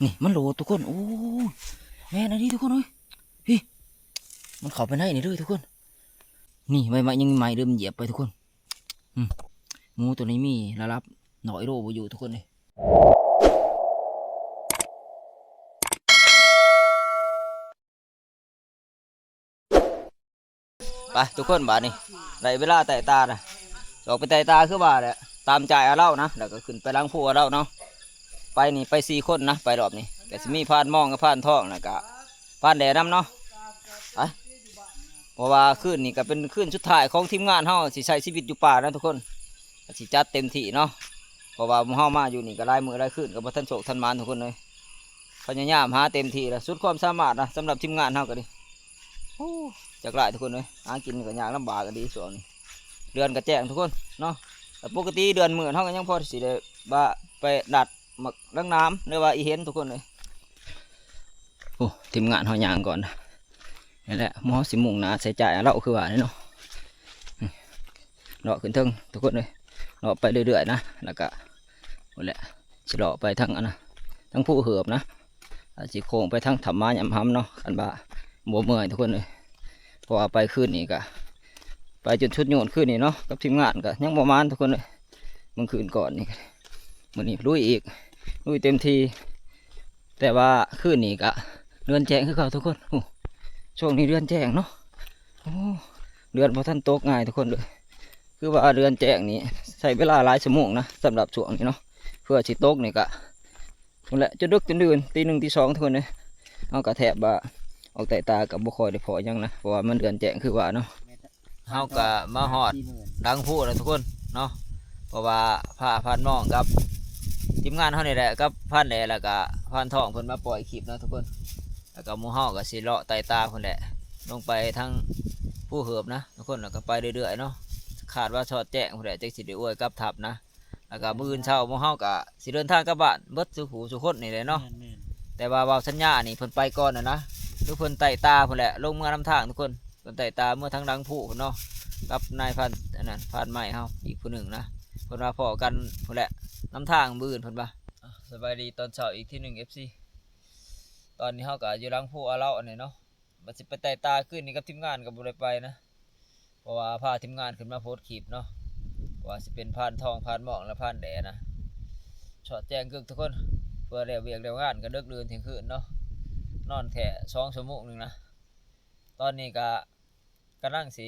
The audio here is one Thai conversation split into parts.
นี่มันโหลทุกคนโอ้แม่นะนี่ทุกคนเอ้ยพี่มันเข้าไปไหนนี่ด้วยทุกคนนี่ใบไม้ยังมีไม้เริ่มเหยียบไปทุกคนหมูตัวนี้มีระดับหน่อยโลอยู่ทุกคนเลยไปทุกคนบาดนี่ได้เวลาไต่ตานะออกไปไต่ตาคือว่าแหละตามใจเอาเล่านะแล้วก็ขึ้นไปล้างผู้เอาเล่าเนาะไปนี่ไป4 คนนะไปรอบนี้แต่จะมีพานมองกับพานทองนะกะพานแดดน้ำเนาะไปเพราะว่าคืนนี่ก็เป็นคืนสุดท้ายของทีมงานเฮาสิใช้ชีวิตอยู่ป่านะทุกคนสิจัดเต็มที่เนาะเพราะว่าเฮามาอยู่นี่ก็ลายมือลายคืนกับท่านโศกท่านมานทุกคนเลยพยายามหาเต็มที่แล้วสุดความสามารถนะสำหรับทีมงานเฮาก็ดีจากหลายทุกคนเลยหากินก็ยากลำบากก็ดีส่วนนี้เดือนก็แจ้งทุกคนเนาะแต่ปกติเดือนมื้อเฮาก็ยังพอสิได้บ่าไปดัดหมักล้างน้ำหรือว่าอีเห็นทุกคนเลยโอ้ทีมงานเฮาย่างก่อนนะนี่แหละหมอสิมุ่งหน้าใส่ใจเราคือว่าเนาะเลาะขึ้นทึงทุกคนเลยเลาะไปเรื่อยๆนะแล้วก็นี่แหละสิเลาะไปทั้งอันนะทั้งผู้เหือบนะสิโค้งไปทั้งธรรมะยำห้ำเนาะอันบ่าบัวเมื่อยทุกคนเลยพอไปขึ้นนี่ก็ไปจนชุดโยนขึ้นนี่เนาะกับทีมงานก็ยังประมาณทุกคนเลยมึงคืนก่อนนี่มันนี่ลุยอีกลุยเต็มทีแต่ว่าขึ้นนี่ก็เรือนแจ้งคือเขาทุกคนช่วงนี้เรือนแจ้งเนาะเรือนพอท่านตกง่ายทุกคนเลยคือว่าเรือนแจ้งนี่ใช้เวลาหลายชั่วโมงนะสำหรับช่วงนี้เนาะเพื่อสิตกนี่ก็นั่นแหละจะดึกจนดื่นตี 1 ตี 2ทุกคนเลยเอากระแทบบ่าออกแต่ตากับบุคอยได้พอยังนะเพราะว่ามันเรือนแจ้งคือว่าเนาะเฮาก็มาหอดดังพูดนะทุกคนเนาะเพราะว่าผ้าพันมองกับทีมงานเฮานี่แหละกับพันแหล่แล้วก็พันทองเพิ่นมาปล่อยคลิปนะทุกคนแล้วก็หมู่เฮาก็สิเลาะไต่ตาเพิ่นแหละลงไปทั้งผู้เหือบนะทุกคนแล้วก็ไปเรื่อยๆเนาะขาดว่าชอดแจ้งเพิ่นแหละจักสิได้อวยกับทับนะแล้วก็มื้ออื่นเช้าหมู่เฮาก็สิเดินทางกลับบ้านเบิดสุขูสุคนนี่แหละเนาะแต่ว่าเว้าสัญญานี่เพิ่นไปก่อนนะคือเพิ่นไต่ตาเพิ่นแหละลงเมื่อนำทางทุกคนเพิ่นไต่ตาเมื่อทางดังผู้เนาะกับนายพันอันนั้นพันใหม่เฮาอีกผู้หนึ่งนะเพิ่นว่าพอกันเพิ่นแหละนำทางมื้ออื่นเพิ่นว่าสบายดีตอนเช้าอีกที่1 FC ตอนนี้เฮาก็อยู่หลังผู้อาเล่าอันนี้เนาะบัดสิไปไต่ตาขึ้นนี่กับทีมงานก็บ่ได้ไปนะเพราะว่าพาทีมงานขึ้นมาโพสต์คลิปเนาะว่าสิเป็นพานทองพานหมองและพานแดนะช็อตแจ้งกึกทุกคนเพื่อแล้วเวียกแล้วงานก็ดึกดื่นเที่ยงคืนเนาะนอนแค่2 ชั่วโมงนึงนะตอนนี้ก็กำลังสิ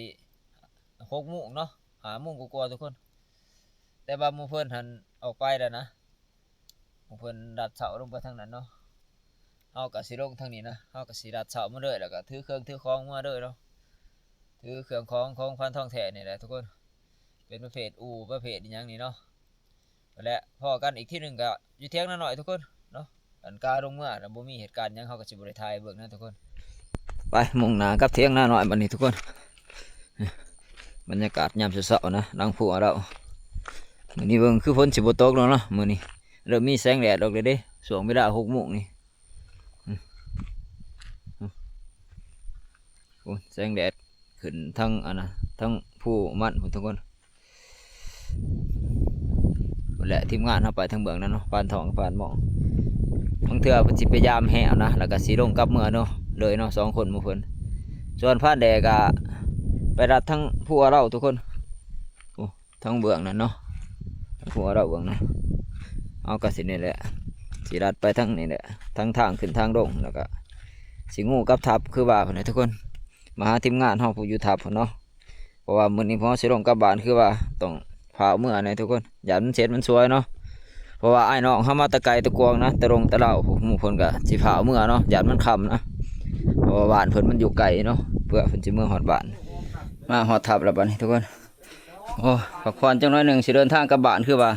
6 โมงเนาะ5 โมงกว่าๆทุกคนแต่ว่าหมู่เพิ่นหันออกไปแล้วนะหมู่เพิ่นดัดเสาลงไปทางนั้นเนาะเฮาก็สิลงทางนี้นะเฮาก็สิดัดเสามาเลยแล้วก็ถือเครื่องถือของมาเลยเนาะถือเครื่องของพันทองแท้นี่แหละทุกคนเป็นประเภทประเภทอีหยังนี่เนาะและพอกันอีกที่หนึ่งก็อยู่เที่ยงนั่นหน่อยทุกคนเนาะอันกาลงเมื่อแล้วบ่มีเหตุการณ์หยังเฮาก็สิบ่ได้ถ่ายเบิ่งนะทุกคนไปมุ่งหน้ากับเที่ยงหน้าหน่อยบัดนี้ทุกคนบรรยากาศยามเช้าๆนะดังผู้เรามื้อนี้เบิ่งคือฝนสิบ่ตกแล้วเนาะมื้อนี้เริ่มมีแสงแดดออกเลยเด้ช่วงเวลา6 โมงนี่โอ้แสงแดดขึ้นทั้งอันนะทั้งผู้มันทุกคนและทีมงานเข้าไปทั้งเบื้องนั้นเนาะปานทองปานหมองบางเทื่อเพิ่นสิพยายามแห่นะแล้วก็สิลงกับเมื่อเนาะเลยเนาะ2 คนหมู่เพิ่นส่วนพานแดกก็ไปรัดทั้งผู้เราทุกคนโอ้ทั้งเบื้องนั้นเนาะผู้เราเบื้องนั้นเอากระสินี่แหละสิรัดไปทั้งนี่แหละทั้งทางขึ้นทางลงแล้วก็สิงูกับทับคือว่าเพิ่นทุกคนมาหาทีมงานเฮาผู้อยู่ทับเนาะเพราะว่ามื้อนี้พอสิลงกลับบ้านคือว่าต้องพาเมื่อไหร่ทุกคนอย่ามันเสร็จมันสวยเนาะเพราะว่าไอ้น้องเฮามาตะไกลตะกวงนะตะลงตะเล่าหมู่เพิ่นก็สิพาเมื่อเนาะอย่ามันค่ำนะเพราะว่าบ้านเพิ่นมันอยู่ไกลเนาะเพื่อเพิ่นสิเมื่อฮอดบ้านมาฮอดทับแล้วบัดนี้ทุกคนโอ้พักผ่อนจังน้อยหนึงสิเดินทางกลับบ้านคือว่า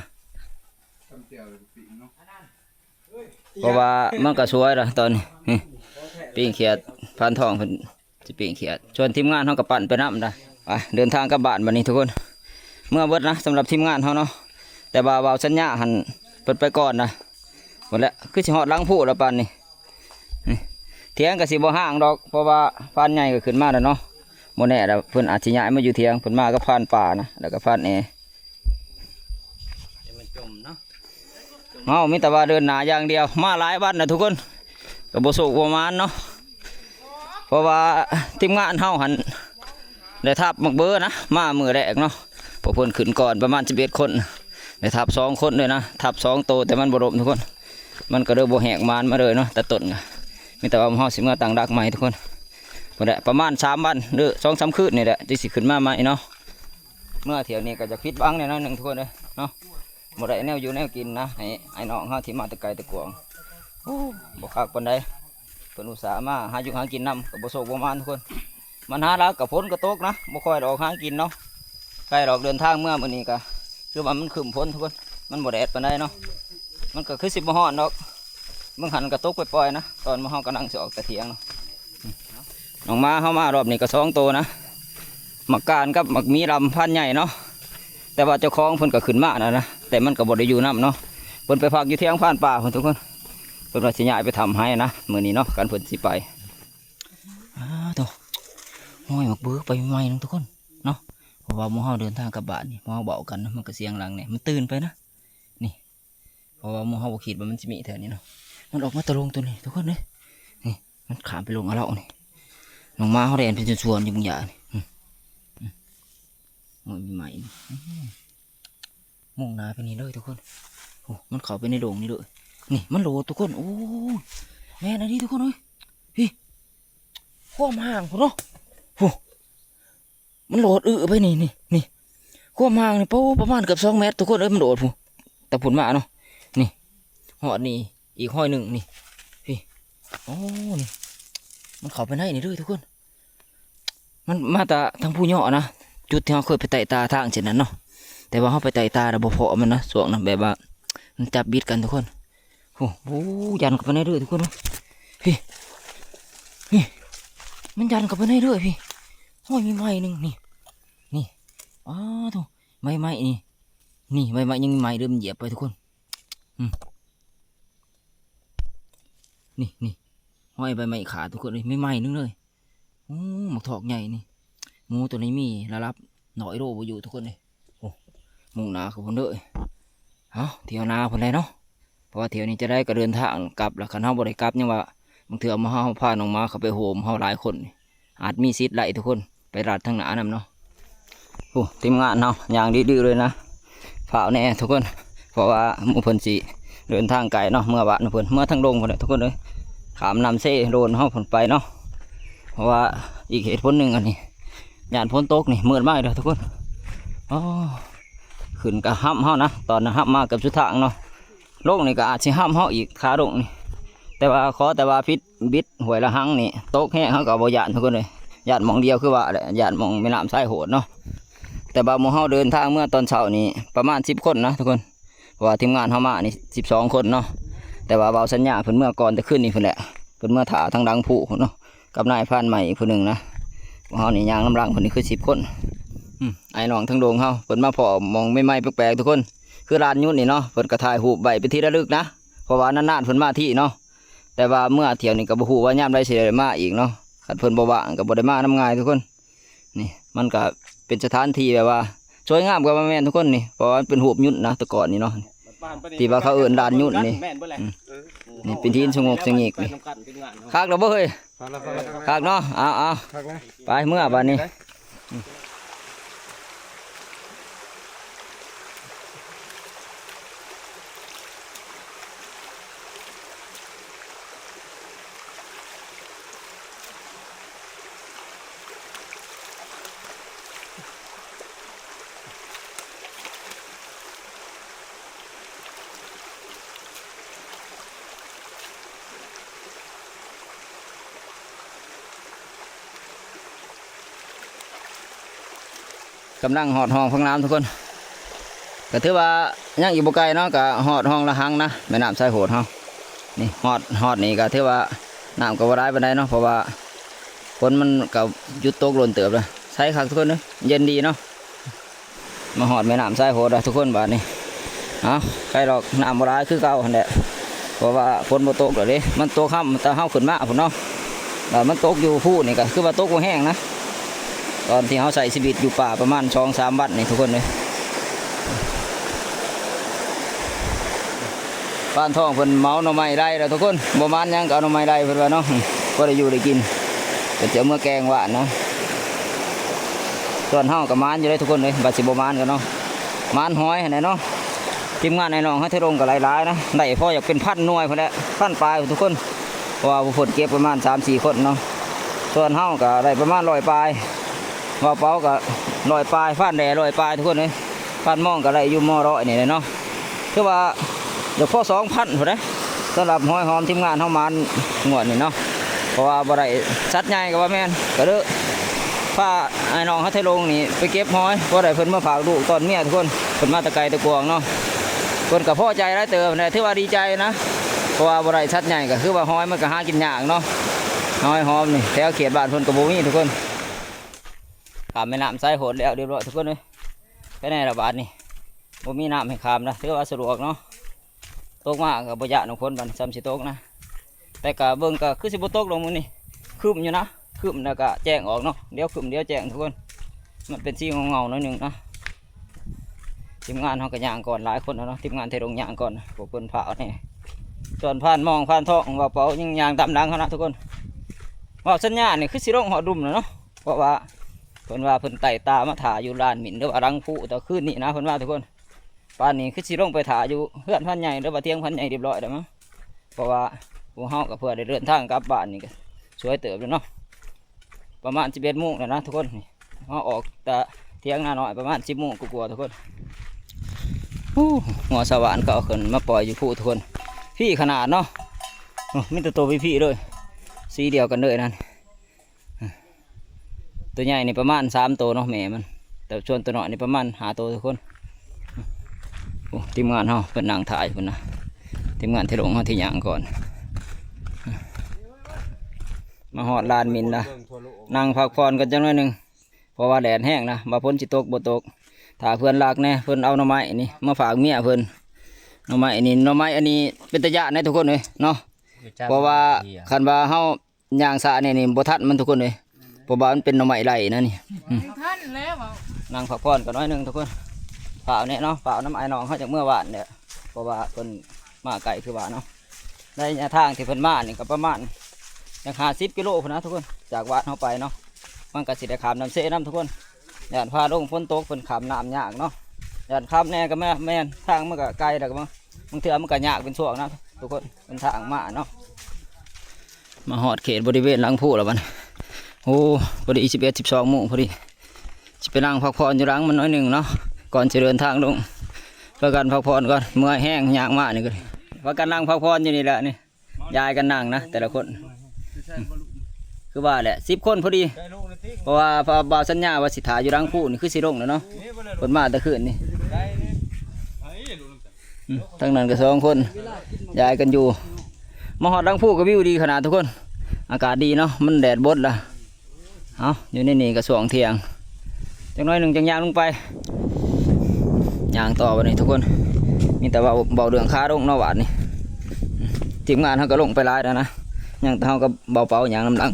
เพราะว่ามันก็สวยล่ะตอนนี้ปิ้งเขียดพันทองเพิ่นสิปิ้งเขียดชวนทีมงานเฮาก็ปั่นไปนำได้ไปเดินทางกลับบ้านบัดนี้ทุกคนเมื่อเบิดนะสำหรับทีมงานเฮาเนาะแต่บ่าวสัญญาหันเปิดไปก่อนนะหมดแล้วคือสิฮอดหลังผู้แล้วปานนี้เถียงก็สิบ่ห่างดอกเพราะว่าพานใหญ่ก็ขึ้นมาแล้วเนาะบ่แน่แล้วเพิ่นอาจสิย้ายมาอยู่เถียงเพิ่นมาก็พานป่านะแล้วก็พานแอมันจมเนาะจม เฮามีแต่ว่าเดินหน้าอย่างเดียวมาหลายวันนะทุกคนก็บ่โศกบ่มานเนาะเพราะว่าทีมงานเฮาหันได้ทับมักเบอร์นะมามื้อแรกเนาะพวกเพิ่นขึ้นก่อนประมาณ11คนได้ทับ2คนเลยนะทับ2โตแต่มันบ่ล้มทุกคนมันก็เลยบ่แหกมานมาเลยเนาะแต่ต้นก็มีแต่ว่าเฮาสิมาตั้งดักใหม่ทุกคนบ่ได้ประมาณ3วันหรือ2-3คืนนี่แหละที่สิขึ้นมาใหม่เนาะเมื่อเที่ยวนี้ก็จะพิดบังแน่นอนนึงทุกคนเด้อเนาะบ่ได้แนวอยู่แนวกินนะให้ไอ้น้องเฮาที่มาแต่ไกลแต่กวางโอ้บ่คักปานใดเพิ่นอุตส่าห์มาหาอยู่หากินนำก็บ่โศกบ่มานทุกคนมันหาแล้วกับฝนก็ตกนะบ่ค่อยออกหากินเนาะใกล้ออกเดินทางเมื่อมื้อนี้ก็คือว่ามันครึ้มฝนทุกคนมันบ่แดดปานใดเนาะมันก็คือสิบ่ฮ้อนดอกมึงหันก็ตกปล่อยๆนะตอนมาเฮากำลังสิออกแต่เที่ยงเนาะน้องมาเฮามารอบนี้ก็2โตนะหมักการกับหมักมีลำพันใหญ่เนาะแต่ว่าเจ้าของเพิ่นก็ขึ้นมานะแต่มันก็บ่ได้อยู่น้ำเนาะเพิ่นไปพักอยู่เที่ยงผ่านป่าเพิ่นทุกคนเพิ่นว่าสิย้ายไปทำให้นะมื้อนี้เนาะกันเพิ่นสิไปโตห้อยหมักเบื้อไปใหม่นึงทุกคนเนาะเพราะว่าหมู่เฮาเดินทางกลับบ้านนี่หมู่เฮาเบากันมันก็เสียงหลังเนี่ยมันตื่นไปนะนี่เพราะว่าหมู่เฮาบ่คิดว่ามันสิมีแถวนี้เนาะมันออกมาตะลงตัวนี้ทุกคนเด้นี่มันขามไปลงเอาเรานี่น้องมาเฮาแดนเป็นชวนอยู่บางอย่างนี่มันมีใหม่มุ่งหน้าไปนี่เลยทุกคนโอ้มันเข้าไปในโด่งนี่เลยนี่มันโหลทุกคนโอ้แม่นะนี่ทุกคนเอ้ยพี่ความห่างพุ่นเนาะโอ้มันโหลดไปนี่ความห่างนี่ประมาณเกือบ2 เมตรทุกคนเอ้ยมันโหลดพุ่นแต่ผลมาเนาะนี่หอดนี่อีกห้อยหนึ่งนี่พี่โอ้นี่มันเข้าไปในนี่เลยทุกคนมันมาแต่ทางผู้ย่อนะจุดที่เราเคยไปไต่ตาทางเช่นนั้นเนาะแต่ว่าเขาไปไต่ตาแต่บ่พอมันนะส่วงนะแบบว่ามันจับบิดกันทุกคนโอ้โหยันกับไปในเรื่อยทุกคนพี่มันยันกับไปในเรื่อยพี่โอ้ยมีไม้หนึ่งนี่อ้าวทุกไม้นี่ไม้ยังมีไม้เริ่มเหยียบไปทุกคนนี่ห้อยใบไม้ขาทุกคนเลยไม่ไม้นึงเลยโอ้หมกถอกใหญ่นี่งูตัวนี้มีระดับ100 โลอยู่ทุกคนเลยโอ้มุ่งหน้าของคนเด้อเอาเที่ยวนาคนใดเนาะเพราะว่าเที่ยวนี้จะได้ก็เดินทางกลับแล้วคันเฮาบ่ได้กลับยังว่าบางเทื่อมาเฮาพาน้องมาเขาไปโฮมเฮาหลายคนอาจมีสิทธิ์ไหลทุกคนไปรัดทางหน้านำเนาะโอ้ทีมงานเนาะอย่างดื้อเลยนะฝ่าวแน่ทุกคนเพราะว่าหมู่เพิ่นสิเดินทางไกลเนาะเมื่อวานเพิ่นเมื่อทางลงเพิ่นทุกคนเลยขามนำเซ่โดนเฮาเพิ่นไปเนาะเพราะว่าอีกเหตุผลหนึ่งอันนี้ยานพ้นตกนี่มืดมากเลยทุกคนอ๋อขึ้นกับห้ำเฮานะตอนนั้นห้ำมากับชุดทางเนาะโลกนี่ก็อาจจะห้ำเฮาอีกขาลงนี่แต่ว่าพิษบิดหวยละหังนี่ตกแห้งเฮาก็บ่ยานทุกคนเลยยานมองเดียวคือว่าแหละยานมองแม่น้ำสายโหดเนาะแต่บ่าหมู่เฮาเดินทางเมื่อตอนเช้านี่ประมาณ10 คนนะทุกคนเพราะว่าทีมงานเฮามานี่12 คนเนาะแต่ว่าเบาสัญญาเพิ่นเมื่อก่อนแต่ขึ้นนี่เพิ่นแหละเพิ่นเมื่อถาทางดังผู้เนาะกับนายพรานใหม่อีกผู้หนึ่งนะเฮานี่ยางน้ำรังคนนี้คือ10 คนไอ้น้องทั้งโดงเฮาเพิ่นมาพอมองไม่ไหม้แปลกๆทุกคนคือร้านยุ่นนี่เนาะเพิ่นก็ถ่ายรูปใบเป็นที่ระลึกนะเพราะว่านานๆเพิ่นมาที่เนาะแต่ว่าเมื่อเที่ยวนี้ก็บ่ฮู้ว่ายามใดสิได้มาอีกเนาะคันเพิ่นบ่ว่างก็บ่ได้มานำง่ายทุกคนนี่มันก็เป็นสถานที่แบบว่าสวยงามกว่าแม่นทุกคนนี่เพราะว่าเป็นรูปยุ่นนะแต่ก่อนนี่เนาะที่ว่าเขาเอิ้นร้านยุ่นนี่นี่เป็นที่สงบสงีกนี่คักแล้วบ่เฮ้ยคักเนาะเอาไปเมื่อบัดนี้กำลังหอดห้องพังน้ำทุกคนก็ถือว่ายังอยู่บ่ไกลเนาะก็หอดห้องละหังนะแม่น้ำสายโหดเฮานี่หอดนี่ก็ถือว่าน้ำก็บ่ได้ปานใดเนาะเพราะว่าฝนมันก็หยุดตกหล่นเติบเลยใช้คักทุกคนเนาะเย็นดีเนาะมาหอดแม่น้ำสายโหดทุกคนบาดนี้ใครหรอกน้ำบ่ได้คือเก่าหั่นแหละเพราะว่าฝนบ่ตกเลยมันตกค่ำแต่เฮาขึ้นมาพุ่นเนาะแล้วมันตกอยู่ผู้นี่ก็คือว่าตกบ่แห้งนะตอนที่เขาใส่ชีวิตอยู่ป่าประมาณ2-3 วันนี่ทุกคนเลย บ้านท้องเพิ่นเมาหน่อไม้ได้แล้วทุกคนบ่มานหยังก็เอาหน่อไม้ได้เพิ่นว่าเนาะก็ได้อยู่ได้กินก็จะเอามื่อแกงหวานนะส่วนเฮาก็มานอยู่ได้ทุกคนเลยบัดสิบ่มานกันเนาะมานห้อยหั่นแหละเนาะทีมงานในน้องเฮาที่ลงก็หลายๆนะได้พออยากเป็นพันหน่วยพุ่นแหละพันปลายทุกคนเพราะว่าผู้เพิ่นเก็บประมาณ 3-4 คนเนาะส่วนเฮาก็ได้ประมาณ100ปลายว่าเป้าก็100ปลายฟันแด100ปลายทุกคนเลยฟันมองก็ได้อยู่มอ100นี่แหละเนาะคือว่าเดี๋ยวพอ2,000พุ่นเด้สำหรับห้อยหอมทีมงานเฮามานงวดนี่เนาะเพราะว่าบ่ได้ชัดใหญ่ก็ว่าแม่นก็เด้อพาไอ้น้องเฮาไทยลงนี่ไปเก็บห้อยบ่ได้เพิ่นมาฝากลูกตอนเมียทุกคนเพิ่นมาแตะไกลตะกวงเนาะเพิ่นก็พอใจหลายเติบนะถือว่าดีใจนะเพราะว่าบ่ได้ชัดใหญ่ก็คือว่าห้อยมันก็หากินยากเนาะห้อยหอมนี่แถวเขตบ้านเพิ่นก็บ่มีทุกคนข้ามแม่น้ำสายโหดแล้วเรียบร้อยทุกคนเอ้ยไปไหนล่ะบาดนี่บ่มีน้ำให้ข้ามนะถือว่าสะดวกเนาะตกมาก็บ่ยะน้องคนบัดซ้ำสิตกนะแต่ก็เบิ่งก็คือสิบ่ตกลงมื้อนี้คืบอยู่นะคืบแล้วก็แจ้งออกเนาะเดี๋ยวคืบเดี๋ยวแจ้งทุกคนมันเป็นสีเงาๆหน่อยหนึงนะทีมงานเขาก็ย่างก่อนหลายคนเนาะทีมงานเทลงย่างก่อนพวกเพิ่นเผาเนี่ยส่วนผ่านมองผ่านท่องว่าเป๋ายังย่างตามหลังเขานะทุกคนว่าสัญญาเนี่ยคือสิลงหอดุมเนาะเพราะว่าเพิ่นว่าเพิ่นไต่ตามาถ่าอยู่ลานหมิ่นหรือว่ารังผู้แต่คืนนี้นะเพิ่นว่าทุกคนป่านนี้คือสิลงไปถ่าอยู่เพื่อนพันใหญ่หรือว่าเที่ยงพันใหญ่เรียบร้อยแล้วมั้งเพราะว่าพวกเฮากับเพื่อได้เดินทางกลับบ้านนี่ก็สวยเติบเลยเนาะประมาณ11 โมงแล้วนะทุกคนนี่เฮาออกแต่เที่ยงหน้าน้อยประมาณ10 โมงกลัวๆทุกคนหัวสว่านก็เอาขึ้นมาปล่อยอยู่ผู้ทุกคนพี่ขนาดเนาะมีแต่ตัวพี่เลยสีเดียวกันเลยนั่นตัวใหญ่นี่ประมาณ3 ตัวเนาะแม่มันแต่ส่วนตัวน้อยนี่ประมาณ5 ตัวทุกคนทีมงานเฮาเป็นนางถ่ายคนนะทีมงานที่ลงเฮาที่ย่างก่อนมาหอดลานมินนะนั่งพักผ่อนกันจังหน่อยหนึ่งเพราะว่าแดดแห้งนะมาพ้นสิตกบ่ตกถ้าเพื่อนรักแน่เพื่อนเอาหน่อไม้นี่มาฝากเมียเพื่อนหน่อไม้นี่หน่อไม้อันนี้เป็นตะยะนะทุกคนเลยเนาะเพราะว่าคันว่าเฮาย่างสะนี่บ่ทันมันทุกคนเลยเพราะว่ามันเป็นหน่อไม้ไหลนะนี่ท่านแล้วนั่งพักผ่อนกันน้อยหนึ่งทุกคนเปล่าเนี่ยเนาะเปล่าน้ำไอ้น้องเขาจากเมื่อวานเนี่ยเพราะว่าเพิ่นมาไกลคือว่าเนาะในทางที่เพิ่นมานี่ก็ประมาณอย่าง50 กิโลพุ่นนะทุกคนจากวัดเข้าไปเนาะมันก็สิได้ขามน้ำเสน้ำทุกคนย่านพาลงฝนตกเพิ่นขามน้ำยากเนาะย่านขามแน่ก็แม่นทางมันก็ไกลแล้วก็บางเทื่อมันก็ยากเป็นช่วงนะทุกคนเป็นทางมาเนาะมาหอดเขตบริเวณหลังผู้แล้วมันโอ้พอดี11-12 โมงพอดีจะไปนั่งพักผ่อนอยู่หลังมันน้อยหนึ่งเนาะก่อนจะเดินทางลงเพื่อการพักผ่อนก่อนเมื่อยแห้งยากมากนี่ก็ว่าการนั่งพักผ่อนอยู่นี่แหละนี่ยายกันนั่งนะแต่ละคนคือว่าแหละ10 คนพอดีเพราะว่าพอบ่าวสัญญาว่าสิถ่ายอยู่รังผู้นี่คือสิลงแล้วเนาะคนมาตะคืนนี่ทั้งนั้นก็2 คนยายกันอยู่มาหอดรังผู้ก็วิวดีขนาดทุกคนอากาศดีเนาะมันแดดบดละเอาอยู่ในนี่ก็สว่างเที่ยงจังน้อยหนึ่งจังยางลงไปยางต่อไปนี่ทุกคนมีแต่ว่าเบาเดืองค้าลงนอกวัดนี่ทีมงานเขาก็ลงไปไล่แล้วนะยังเขาก็เบาเป่าอย่างน้ำลัง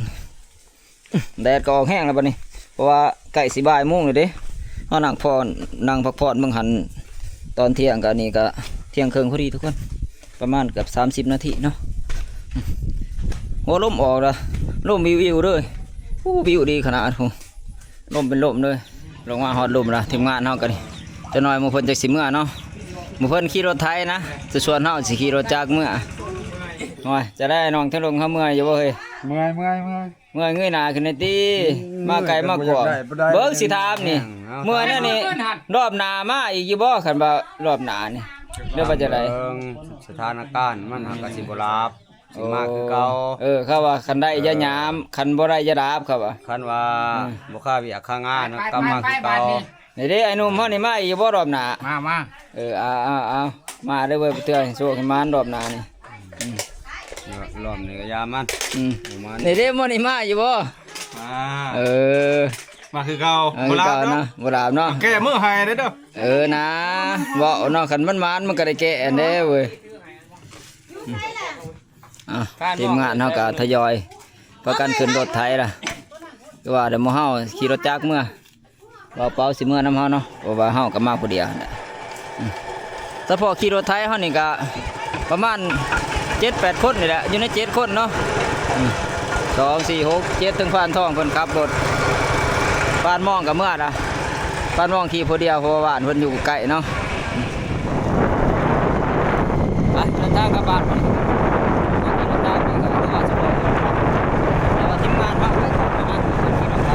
แดดก็ออกแห้งแล้วปะนี่เพราะว่าไก่สิบ่ายโมงเลยเด้เขานั่งพักผ่อนเบิ่งหันตอนเที่ยงกันนี่ก็เที่ยงครึ่งพอดีทุกคนประมาณเกือบ30 นาทีเนาะโอ้ลมออกแล้วลมวิวเลยวิวดีขนาดลมเป็นลมเลยลงมาฮอดลมละทีมงานเขากันจะหน่อยมือเพิ่นจากสิเมื่อเนาะมือเพิ่นขี่รถไถนะจะชวนเขาสิขี่รถจักรเมื่อหน่อยจะได้น้องทั้งลงเขาเมื่ออยู่บ่เฮ้ยเมื่อยเงยหน้าขึ้นในตีมาไกลมากกว่าเบิ้งสิถามนี่เมื่อนั่นนี่รอบหน้ามาอีกอยู่บ่คันว่ารอบหน้านี่เรื่องว่าจะไรสถานการณ์มันหักสิบราบสิมากคือเก่าเขาว่าคันได้ยะยามคันบ่ได้ยะดาบครับว่าคันว่าบ่ค่าเวียกค่างานกำมาคือเก่านี่เด้ไอ้หนุ่มเฮานี่มาอีกอยู่บ่รอบหน้ามาเอามาได้เว้ยเตือนโชคให้มานรอบหน้านี่รอบนี้ก็ยามันนี่เด้มื้อนี้มาอยู่บ่มาคือเก่าบ่ลาบเนาะบ่ลาบเนาะแก้มื้อให้ได้เด้อนะเว้าเนาะคันมันมันก็ได้แก้เด้เว้ยทีมงานเขาก็ทยอยประกันขึ้นรถไถล่ะก็ว่าเดี๋ยวเฮาขี่รถจักรเมื่อว่าเป้าสิเมื่อน้ำเฮาเนาะเพราะว่าเฮาก็มาผู้เดียวเฉพาะขี่รถไถเฮานี่ก็ ประมาณ7-8 คนนี่แหละอยู่ใน7 คนเนาะ2 4 6 7ถึงพานทองเพิ่นขับรถพานมองกับเมื่อละพานมองขี่ผู้เดียวเพราะว่าบ้านเพิ่นอยู่ใกล้เนาะไปเดินทางกลับบ้านเดินทางไปก็ถือว่าสะดวกแต่ว่าทีมงานพักไว้ก่อนนะคนขี่รถไถ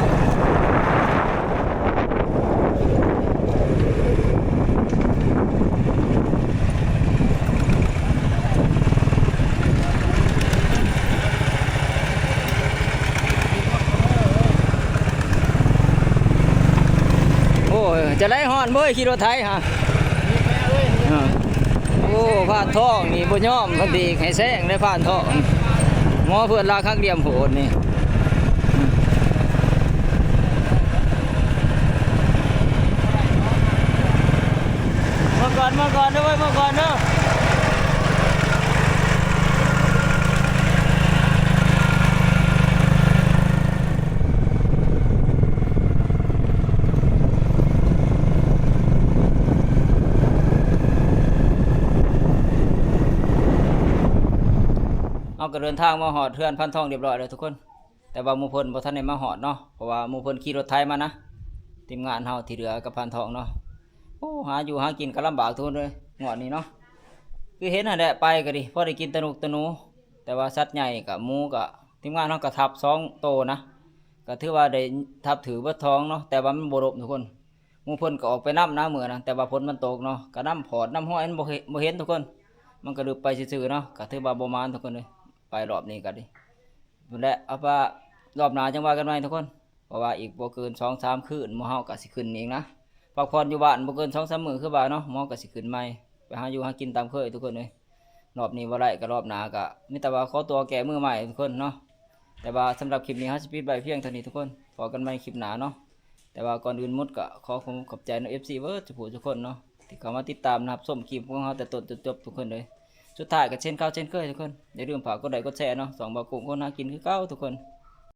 โอ้ยจะไล่ฮ้อนบ่ขี่รถไถฮะโอ้ผ่านท้องนี่บ่ยอมทันทีให้แซงได้ผ่านท้องหมอเพื่อนลาข้างเดียมโหดนี่มาก่อนเด้อเว้ยมาก่อนเด้อเอาก็เดินทางมาหอดเทือนพันทองเรียบร้อยเลยทุกคนแต่ว่าหมู่เพิ่นบ่ทันได้มาหอดเนาะเพราะว่าหมู่เพิ่นขี่รถไถมานะทีมงานเฮาที่เหลือกับพันทองเนาะโอ้หาอยู่หากินก็ลำบากทุกคนเลยงวดนี้เนาะคือเห็นนั่นแหละไปก็ดิพอได้กินตะนุกตะหนูแต่ว่าสัตว์ใหญ่กับหมูกับทีมงานเฮาก็ทับ2 โตนะก็ถือว่าได้ทับถือเบิดท้องเนาะแต่ว่ามันบ่รบทุกคนหมู่เพิ่นก็ออกไปนำนะมื้อนะแต่ว่าฝนมันตกเนาะก็นำพอดนำห้อยมันบ่เห็นทุกคนมันก็ดึกไปซื่อๆเนาะก็ถือว่าบ่มานทุกคนเลยไปรอบนี้ก็ดิพุ่นแหละเอาว่ารอบหน้าจังว่ากันใหม่ทุกคนเพราะว่าอีกบ่เกิน 2-3 คืนหมู่เฮาก็สิขึ้นเองนะพักผ่อนอยู่บ้านบ่เกิน 2-3 มื้อคือว่าเนาะหมอก็สิขึ้นใหม่ไปหาอยู่หากินตามเคยทุกคนเลยรอบนี้บ่ได้ก็รอบหน้าก็มีแต่ว่าขอตัวแก้มือใหม่ทุกคนเนาะแต่ว่าสำหรับคลิปนี้เฮาสิปิดไว้เพียงเท่านี้ทุกคนพบกันใหม่คลิปหน้าเนาะแต่ว่าก่อนอื่นหมดก็ขอบใจเนาะ FC เบิดทุกคนเนาะที่เข้ามาติดตามนะครับชมคลิปของเฮาแต่ต้นจนจบทุกคนเลยสุดท้ายก็เช่นเก่าเช่นเคยทุกคนอย่าลืมฝากกดไลค์กดแชร์เนาะ2 บาทกุ้งคนหากินคือเก่าทุกคน